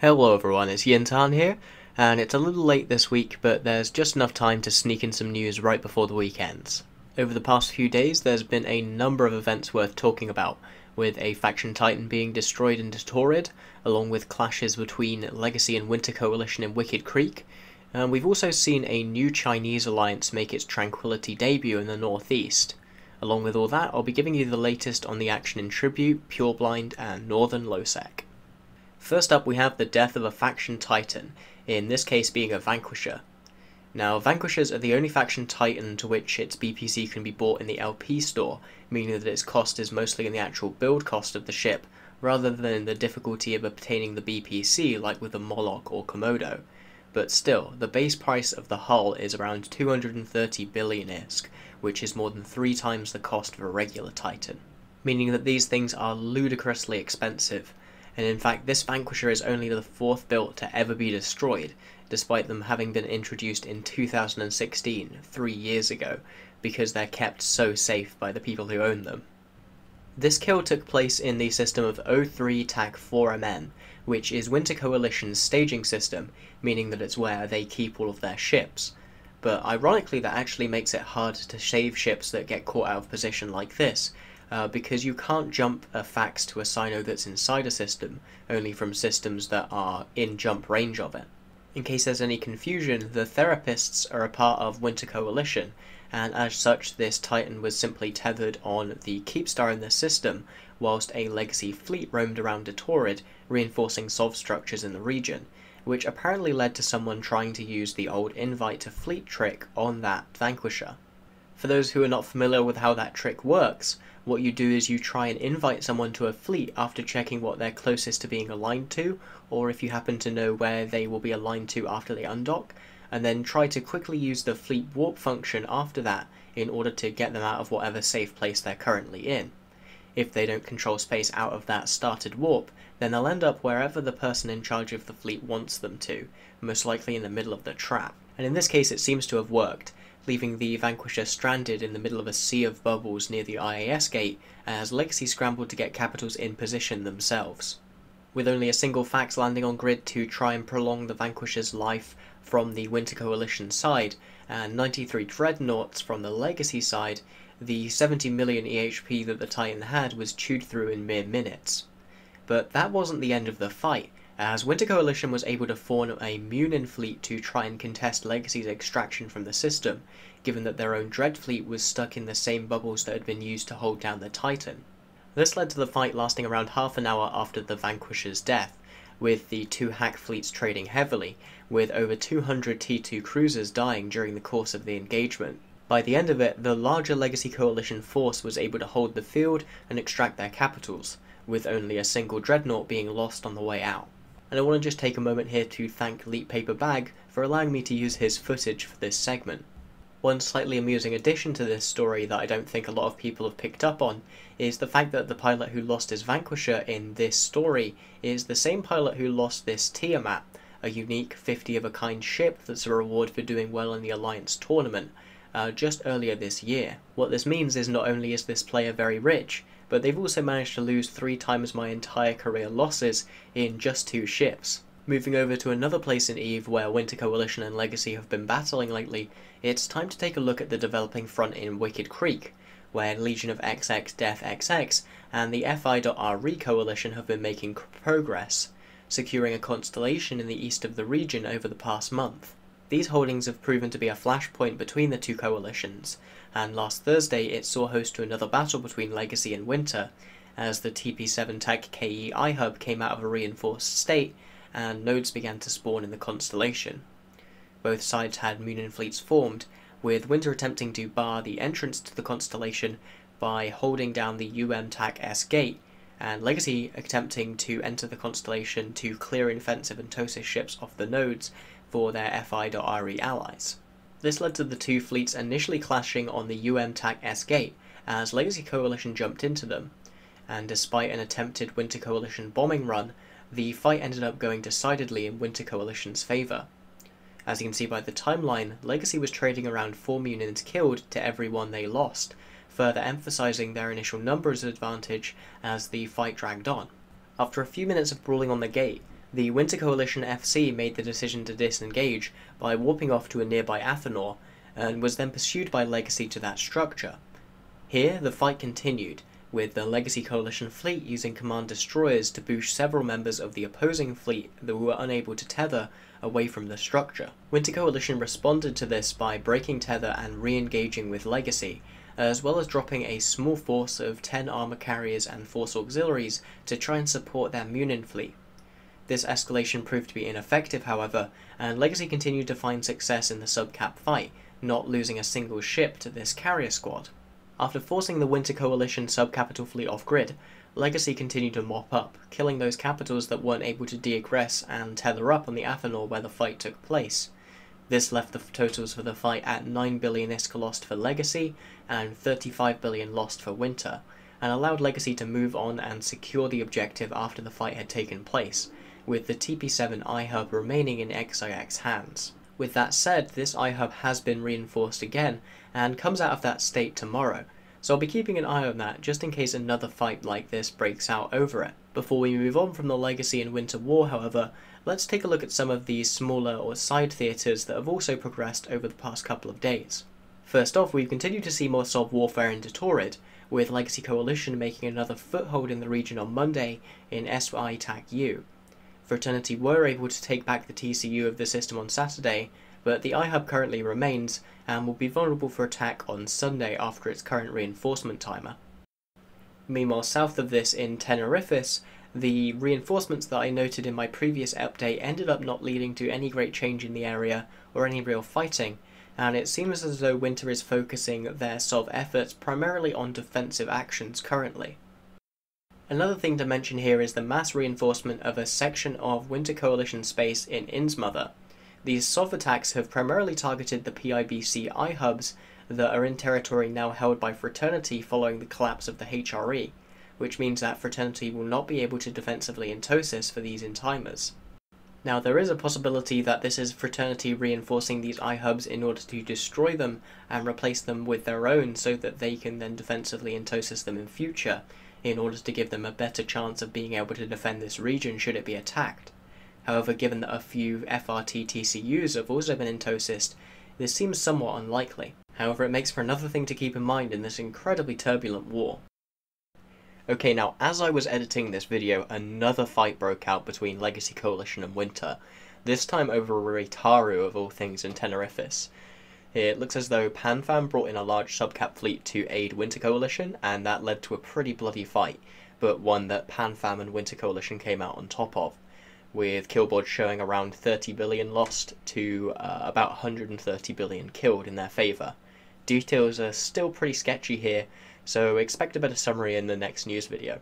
Hello everyone, it's Jin'taan here, and it's a little late this week, but there's just enough time to sneak in some news right before the week ends. Over the past few days, there's been a number of events worth talking about, with a faction titan being destroyed in Detorid, along with clashes between Legacy and Winter Coalition in Wicked Creek, and we've also seen a new Chinese alliance make its Tranquility debut in the northeast. Along with all that, I'll be giving you the latest on the action in Tribute, Pureblind, and Northern Lowsec. First up, we have the death of a faction titan, in this case being a Vanquisher. Now, Vanquishers are the only faction titan to which its BPC can be bought in the LP store, meaning that its cost is mostly in the actual build cost of the ship, rather than in the difficulty of obtaining the BPC like with the Moloch or Komodo. But still, the base price of the hull is around 230 billion ISK, which is more than 3 times the cost of a regular titan, meaning that these things are ludicrously expensive. And in fact, this Vanquisher is only the 4th built to ever be destroyed, despite them having been introduced in 2016, 3 years ago, because they're kept so safe by the people who own them. This kill took place in the system of O3 TAC 4MN, which is Winter Coalition's staging system, meaning that it's where they keep all of their ships. But ironically, that actually makes it hard to save ships that get caught out of position like this, because you can't jump a fax to a Sino that's inside a system, only from systems that are in jump range of it. In case there's any confusion, the Therapists are a part of Winter Coalition, and as such this Titan was simply tethered on the Keepstar in this system, whilst a Legacy fleet roamed around Detorid, reinforcing SOV structures in the region, which apparently led to someone trying to use the old invite to fleet trick on that Vanquisher. For those who are not familiar with how that trick works, what you do is you try and invite someone to a fleet after checking what they're closest to being aligned to, or if you happen to know where they will be aligned to after they undock, and then try to quickly use the fleet warp function after that in order to get them out of whatever safe place they're currently in. If they don't control space out of that started warp, then they'll end up wherever the person in charge of the fleet wants them to, most likely in the middle of the trap. And in this case it seems to have worked, leaving the Vanquisher stranded in the middle of a sea of bubbles near the IAS gate as Legacy scrambled to get capitals in position themselves. With only a single fax landing on grid to try and prolong the Vanquisher's life from the Winter Coalition side, and 93 Dreadnoughts from the Legacy side, the 70 million EHP that the Titan had was chewed through in mere minutes. But that wasn't the end of the fight, as Winter Coalition was able to form a Munin fleet to try and contest Legacy's extraction from the system, given that their own Dread fleet was stuck in the same bubbles that had been used to hold down the Titan. This led to the fight lasting around half an hour after the Vanquisher's death, with the 2 hack fleets trading heavily, with over 200 T2 cruisers dying during the course of the engagement. By the end of it, the larger Legacy Coalition force was able to hold the field and extract their capitals, with only a single Dreadnought being lost on the way out. And I want to just take a moment here to thank Leap Paper Bag for allowing me to use his footage for this segment. One slightly amusing addition to this story that I don't think a lot of people have picked up on is the fact that the pilot who lost his Vanquisher in this story is the same pilot who lost this Tiamat, a unique 50-of-a-kind ship that's a reward for doing well in the Alliance tournament, just earlier this year. What this means is not only is this player very rich, but they've also managed to lose 3 times my entire career losses in just 2 ships. Moving over to another place in EVE where Winter Coalition and Legacy have been battling lately, it's time to take a look at the developing front in Wicked Creek, where Legion of XX Death XX and the FI.RE coalition have been making progress, securing a constellation in the east of the region over the past month. These holdings have proven to be a flashpoint between the 2 coalitions, and last Thursday it saw host to another battle between Legacy and Winter, as the TP7 Tech KE iHub came out of a reinforced state, and nodes began to spawn in the constellation. Both sides had Munin fleets formed, with Winter attempting to bar the entrance to the constellation by holding down the TAC S gate, and Legacy attempting to enter the constellation to clear offensive and TOSIS ships off the nodes for their FI.RE allies. This led to the 2 fleets initially clashing on the TAC S gate, as Legacy Coalition jumped into them, and despite an attempted Winter Coalition bombing run, the fight ended up going decidedly in Winter Coalition's favour. As you can see by the timeline, Legacy was trading around 4 Munins killed to every 1 they lost, further emphasising their initial numbers advantage as the fight dragged on. After a few minutes of brawling on the gate, the Winter Coalition FC made the decision to disengage by warping off to a nearby Athanor, and was then pursued by Legacy to that structure. Here, the fight continued, with the Legacy Coalition fleet using command destroyers to boost several members of the opposing fleet that were unable to tether away from the structure. Winter Coalition responded to this by breaking tether and re-engaging with Legacy, as well as dropping a small force of 10 armor carriers and force auxiliaries to try and support their Munin fleet. This escalation proved to be ineffective, however, and Legacy continued to find success in the subcap fight, not losing a single ship to this carrier squad. After forcing the Winter Coalition sub-capital fleet off-grid, Legacy continued to mop up, killing those capitals that weren't able to de-aggress and tether up on the Athanor where the fight took place. This left the totals for the fight at 9 billion ISK lost for Legacy and 35 billion lost for Winter, and allowed Legacy to move on and secure the objective after the fight had taken place, with the TP7 iHub remaining in XIX hands. With that said, this iHub has been reinforced again, and comes out of that state tomorrow, so I'll be keeping an eye on that just in case another fight like this breaks out over it. Before we move on from the Legacy and Winter War, however, let's take a look at some of these smaller or side theatres that have also progressed over the past couple of days. First off, we've continued to see more Sov warfare in Detorid, with Legacy Coalition making another foothold in the region on Monday in SI TAC U. Fraternity were able to take back the TCU of the system on Saturday, but the iHub currently remains and will be vulnerable for attack on Sunday after its current reinforcement timer. Meanwhile, south of this in Tenerife, the reinforcements that I noted in my previous update ended up not leading to any great change in the area or any real fighting, and it seems as though Winter is focusing their Sov efforts primarily on defensive actions currently. Another thing to mention here is the mass reinforcement of a section of Winter Coalition space in Innsmother. These Sov attacks have primarily targeted the PIBC iHubs that are in territory now held by Fraternity following the collapse of the HRE, which means that Fraternity will not be able to defensively Intosis for these in-timers. Now, there is a possibility that this is Fraternity reinforcing these iHubs in order to destroy them and replace them with their own so that they can then defensively Intosis them in future, in order to give them a better chance of being able to defend this region should it be attacked. However, given that a few FRT TCUs have also been Intosised, this seems somewhat unlikely. However, it makes for another thing to keep in mind in this incredibly turbulent war. Okay, now, as I was editing this video, another fight broke out between Legacy Coalition and Winter, this time over Reitaru of all things in Tenerife. It looks as though PanFam brought in a large subcap fleet to aid Winter Coalition, and that led to a pretty bloody fight, but one that PanFam and Winter Coalition came out on top of, with killboards showing around 30 billion lost to about 130 billion killed in their favour. Details are still pretty sketchy here, so expect a better summary in the next news video.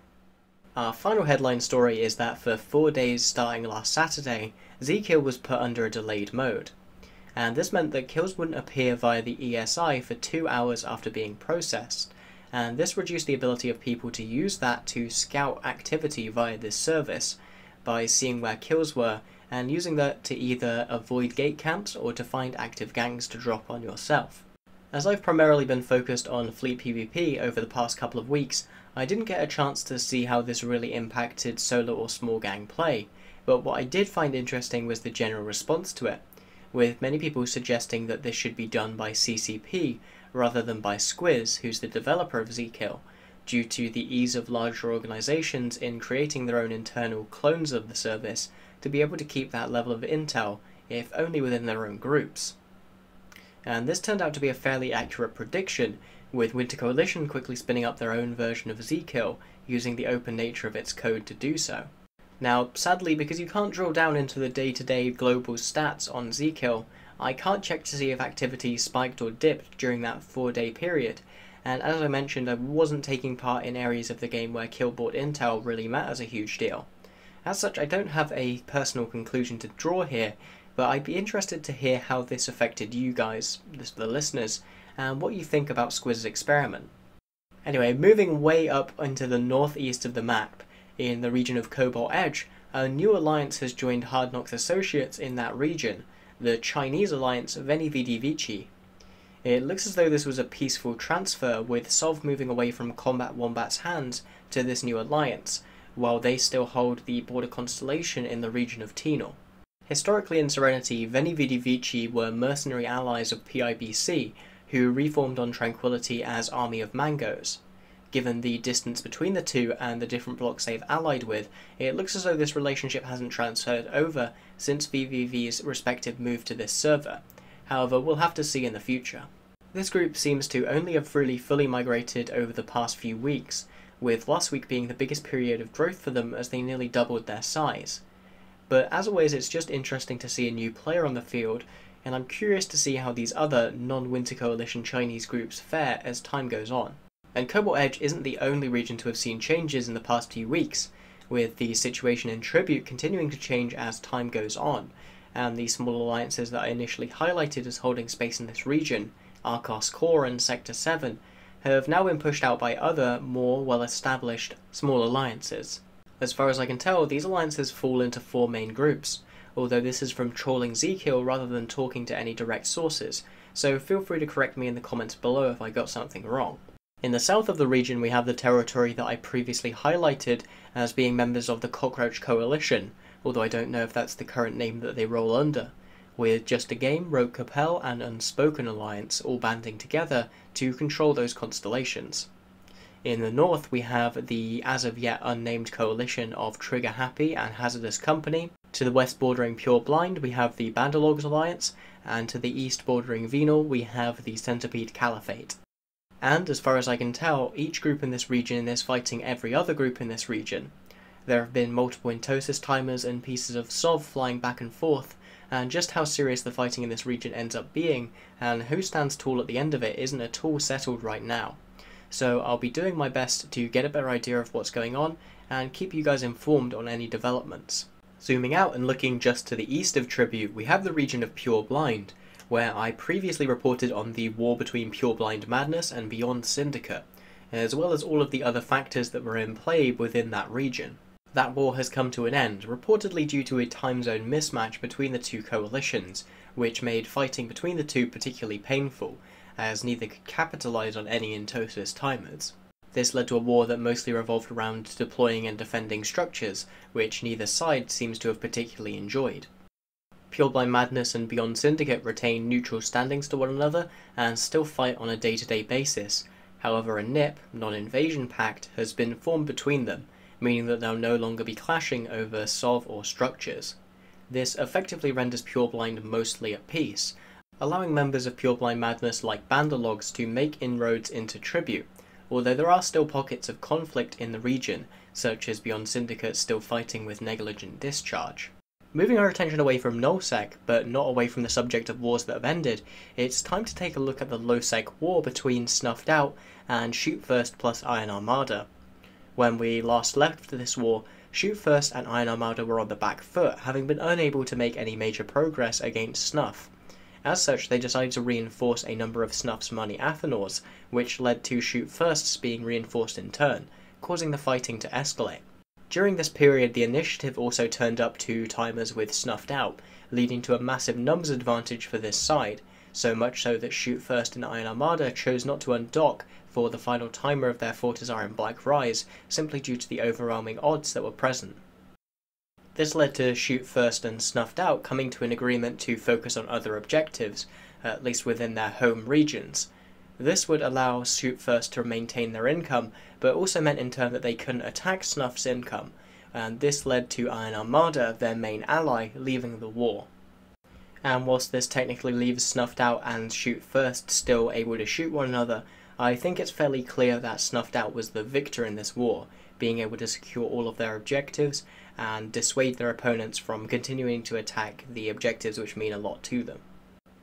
Our final headline story is that for 4 days starting last Saturday, Zkill was put under a delayed mode, and this meant that kills wouldn't appear via the ESI for 2 hours after being processed, and this reduced the ability of people to use that to scout activity via this service by seeing where kills were and using that to either avoid gate camps or to find active gangs to drop on yourself. As I've primarily been focused on fleet PvP over the past couple of weeks, I didn't get a chance to see how this really impacted solo or small gang play, but what I did find interesting was the general response to it, with many people suggesting that this should be done by CCP rather than by Squiz, who's the developer of Zkill, due to the ease of larger organisations in creating their own internal clones of the service to be able to keep that level of intel, if only within their own groups. And this turned out to be a fairly accurate prediction, with Winter Coalition quickly spinning up their own version of Zkill, using the open nature of its code to do so. Now, sadly, because you can't drill down into the day-to-day global stats on Zkill, I can't check to see if activity spiked or dipped during that 4-day period, and as I mentioned, I wasn't taking part in areas of the game where killboard intel really matters a huge deal. As such, I don't have a personal conclusion to draw here, but I'd be interested to hear how this affected you guys, the listeners, and what you think about Squiz's experiment. Anyway, moving way up into the northeast of the map, in the region of Cobalt Edge, a new alliance has joined Hard Knocks Associates in that region, the Chinese alliance Veni Vidi Vici. It looks as though this was a peaceful transfer, with Sov moving away from Combat Wombat's hands to this new alliance, while they still hold the border constellation in the region of Tenor. Historically in Serenity, Veni Vidi Vici were mercenary allies of PIBC, who reformed on Tranquility as Army of Mangoes. Given the distance between the two and the different blocks they've allied with, it looks as though this relationship hasn't transferred over since VVV's respective move to this server. However, we'll have to see in the future. This group seems to only have fully migrated over the past few weeks, with last week being the biggest period of growth for them as they nearly doubled their size. But as always, it's just interesting to see a new player on the field, and I'm curious to see how these other non-Winter Coalition Chinese groups fare as time goes on. And Cobalt Edge isn't the only region to have seen changes in the past few weeks, with the situation in Tribute continuing to change as time goes on, and the small alliances that I initially highlighted as holding space in this region, Arcos Core and Sector 7, have now been pushed out by other, more well-established, small alliances. As far as I can tell, these alliances fall into 4 main groups, although this is from trawling Zkill rather than talking to any direct sources, so feel free to correct me in the comments below if I got something wrong. In the south of the region we have the territory that I previously highlighted as being members of the Cockroach Coalition, although I don't know if that's the current name that they roll under, with Just a Game, Rogue Capel and Unspoken Alliance all banding together to control those constellations. In the north we have the as of yet unnamed coalition of Trigger Happy and Hazardous Company. To the west bordering Pure Blind we have the Bandalogs Alliance, and to the east bordering Venal we have the Centipede Caliphate. And as far as I can tell, each group in this region is fighting every other group in this region. There have been multiple Intosis timers and pieces of SOV flying back and forth, and just how serious the fighting in this region ends up being, and who stands tall at the end of it, isn't at all settled right now. So I'll be doing my best to get a better idea of what's going on, and keep you guys informed on any developments. Zooming out and looking just to the east of Tribute, we have the region of Pure Blind, where I previously reported on the war between Pure Blind Madness and Beyond Syndicate, as well as all of the other factors that were in play within that region. That war has come to an end, reportedly due to a time zone mismatch between the two coalitions, which made fighting between the two particularly painful, as neither could capitalise on any Intosis timers. This led to a war that mostly revolved around deploying and defending structures, which neither side seems to have particularly enjoyed. Pure Blind Madness and Beyond Syndicate retain neutral standings to one another and still fight on a day-to-day basis. However, a NIP, non-invasion pact, has been formed between them, meaning that they'll no longer be clashing over SOV or structures. This effectively renders Pure Blind mostly at peace, allowing members of Pure Blind Madness like Bandalogs to make inroads into Tribute, although there are still pockets of conflict in the region, such as Beyond Syndicate still fighting with negligent discharge. Moving our attention away from Lowsec, but not away from the subject of wars that have ended, it's time to take a look at the Lowsec war between Snuffed Out and Shoot First plus Iron Armada. When we last left this war, Shoot First and Iron Armada were on the back foot, having been unable to make any major progress against Snuff. As such, they decided to reinforce a number of Snuff's money Athanors, which led to Shoot First's being reinforced in turn, causing the fighting to escalate. During this period, the initiative also turned up 2 timers with Snuffed Out, leading to a massive numbers advantage for this side, so much so that Shoot First and Iron Armada chose not to undock for the final timer of their Fortizar in Black Rise, simply due to the overwhelming odds that were present. This led to Shoot First and Snuffed Out coming to an agreement to focus on other objectives, at least within their home regions. This would allow Shoot First to maintain their income, but also meant in turn that they couldn't attack Snuff's income, and this led to Iron Armada, their main ally, leaving the war. And whilst this technically leaves Snuffed Out and Shoot First still able to shoot one another, I think it's fairly clear that Snuffed Out was the victor in this war, being able to secure all of their objectives and dissuade their opponents from continuing to attack the objectives which mean a lot to them.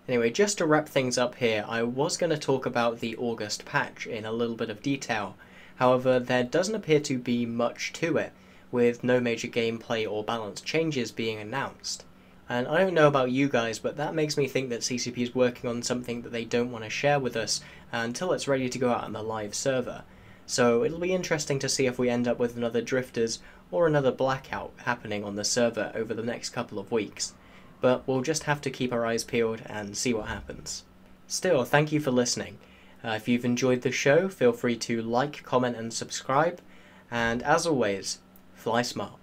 Anyway, just to wrap things up here, I was going to talk about the August patch in a little bit of detail. However, there doesn't appear to be much to it, with no major gameplay or balance changes being announced. And I don't know about you guys, but that makes me think that CCP is working on something that they don't want to share with us until it's ready to go out on the live server. So it'll be interesting to see if we end up with another Drifters or another Blackout happening on the server over the next couple of weeks. But we'll just have to keep our eyes peeled and see what happens. Still, thank you for listening. If you've enjoyed the show, feel free to like, comment and subscribe. And as always, fly smart.